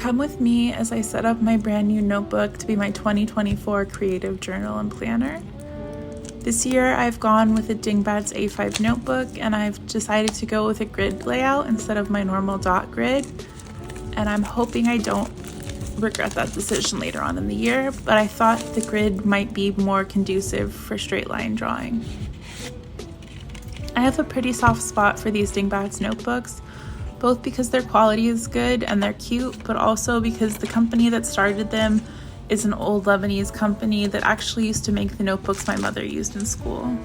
Come with me as I set up my brand new notebook to be my 2024 creative journal and planner. This year I've gone with a Dingbats A5 notebook, and I've decided to go with a grid layout instead of my normal dot grid, and I'm hoping I don't regret that decision later on in the year, but I thought the grid might be more conducive for straight line drawing. I have a pretty soft spot for these Dingbats notebooks, both because their quality is good and they're cute, but also because the company that started them is an old Lebanese company that actually used to make the notebooks my mother used in school.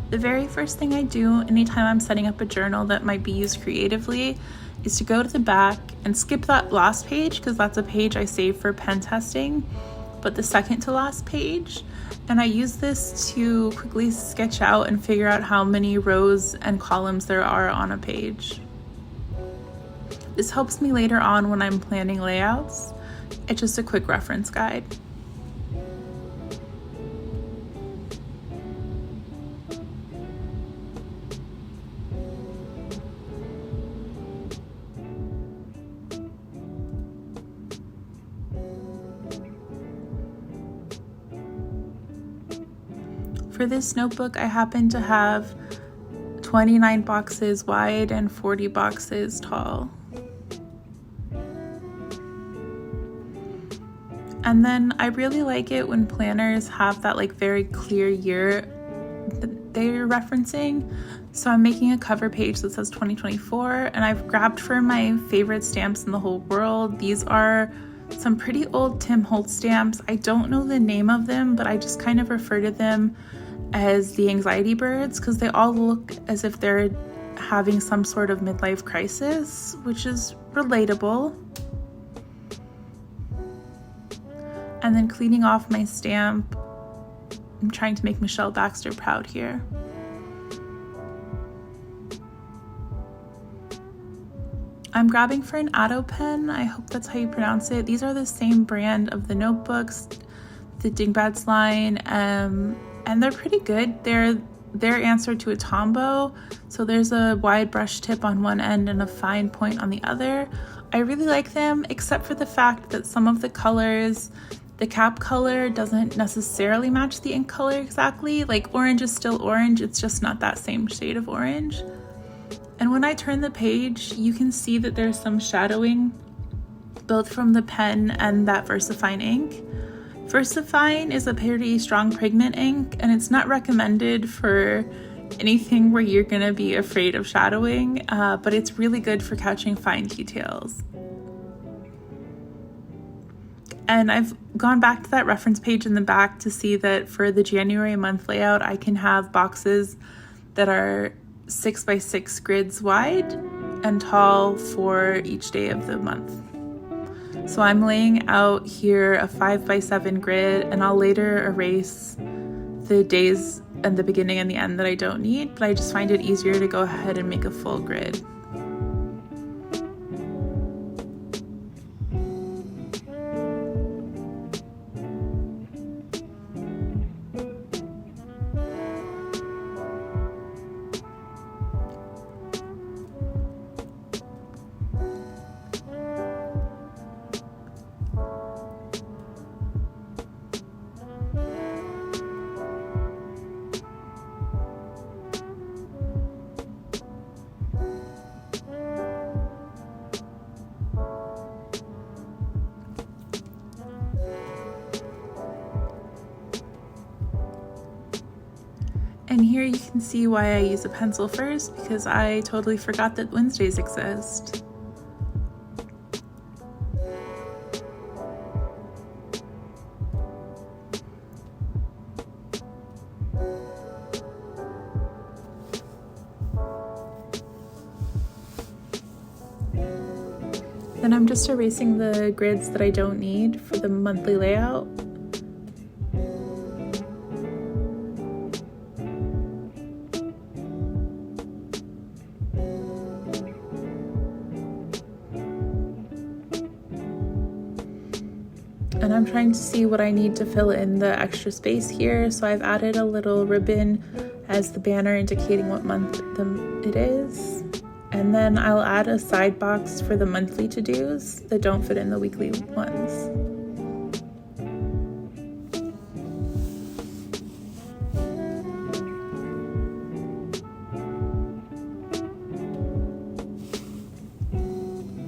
The very first thing I do anytime I'm setting up a journal that might be used creatively is to go to the back and skip that last page, because that's a page I save for pen testing, but the second to last page, and I use this to quickly sketch out and figure out how many rows and columns there are on a page. This helps me later on when I'm planning layouts. It's just a quick reference guide. For this notebook, I happen to have 29 boxes wide and 40 boxes tall. And then I really like it when planners have that very clear year that they're referencing. So I'm making a cover page that says 2024, and I've grabbed for my favorite stamps in the whole world. These are some pretty old Tim Holtz stamps. I don't know the name of them, but I just kind of refer to them as the anxiety birds because they all look as if they're having some sort of midlife crisis, which is relatable. And then cleaning off my stamp, I'm trying to make Michelle Baxter proud here. I'm grabbing for an Addo pen. I hope that's how you pronounce it. These are the same brand of the notebooks, the Dingbats line, and they're pretty good. They're their answer to a Tombow. So there's a wide brush tip on one end and a fine point on the other. I really like them, except for the fact that some of the colors, the cap color doesn't necessarily match the ink color exactly. Like orange is still orange, it's just not that same shade of orange. And when I turn the page, you can see that there's some shadowing, both from the pen and that VersaFine ink. VersaFine is a pretty strong pigment ink, and it's not recommended for anything where you're gonna be afraid of shadowing, but it's really good for catching fine details. And I've gone back to that reference page in the back to see that for the January month layout, I can have boxes that are 6x6 grids wide and tall for each day of the month. So I'm laying out here a 5x7 grid, and I'll later erase the days and the beginning and the end that I don't need, but I just find it easier to go ahead and make a full grid. And here you can see why I use a pencil first, because I totally forgot that Wednesdays exist. Then I'm just erasing the grids that I don't need for the monthly layout. And I'm trying to see what I need to fill in the extra space here. So I've added a little ribbon as the banner indicating what month it is. And then I'll add a side box for the monthly to-dos that don't fit in the weekly ones.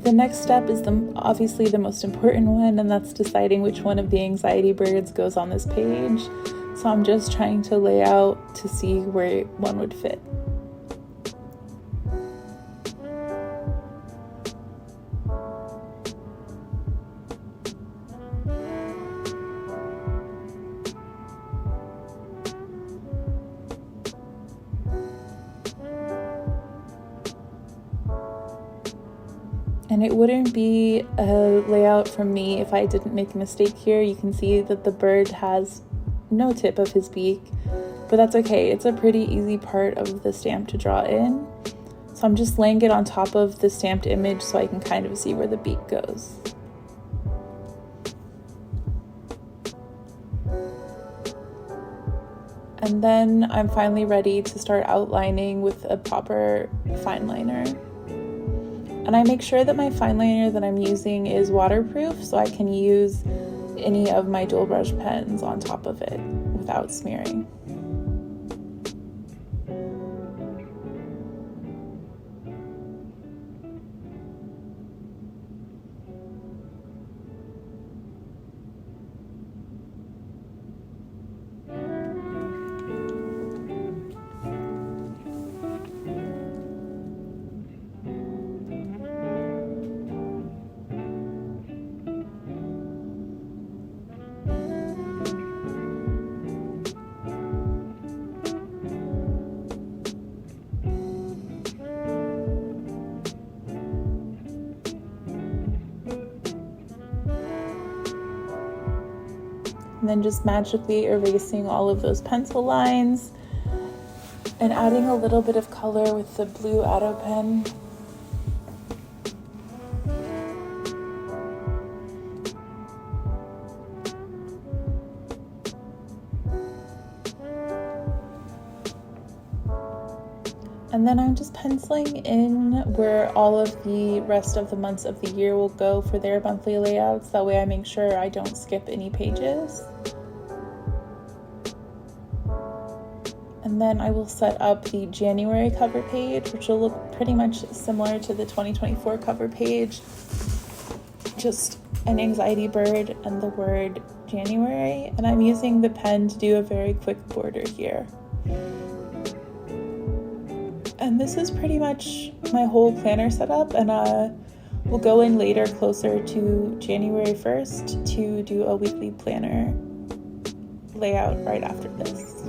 The next step is obviously the most important one, and that's deciding which one of the anxiety birds goes on this page. So I'm just trying to lay out to see where one would fit. And it wouldn't be a layout from me if I didn't make a mistake here. You can see that the bird has no tip of his beak, but that's okay. It's a pretty easy part of the stamp to draw in. So I'm just laying it on top of the stamped image so I can kind of see where the beak goes. And then I'm finally ready to start outlining with a proper fine liner. And I make sure that my fine liner that I'm using is waterproof so I can use any of my dual brush pens on top of it without smearing. And then just magically erasing all of those pencil lines and adding a little bit of color with the blue Addo pen. And then I'm just penciling in where all of the rest of the months of the year will go for their monthly layouts. That way I make sure I don't skip any pages. And then I will set up the January cover page, which will look pretty much similar to the 2024 cover page. Just an anxiety bird and the word January. And I'm using the pen to do a very quick border here. And this is pretty much my whole planner setup, and we'll go in later closer to January 1st to do a weekly planner layout right after this.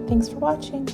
Thanks for watching.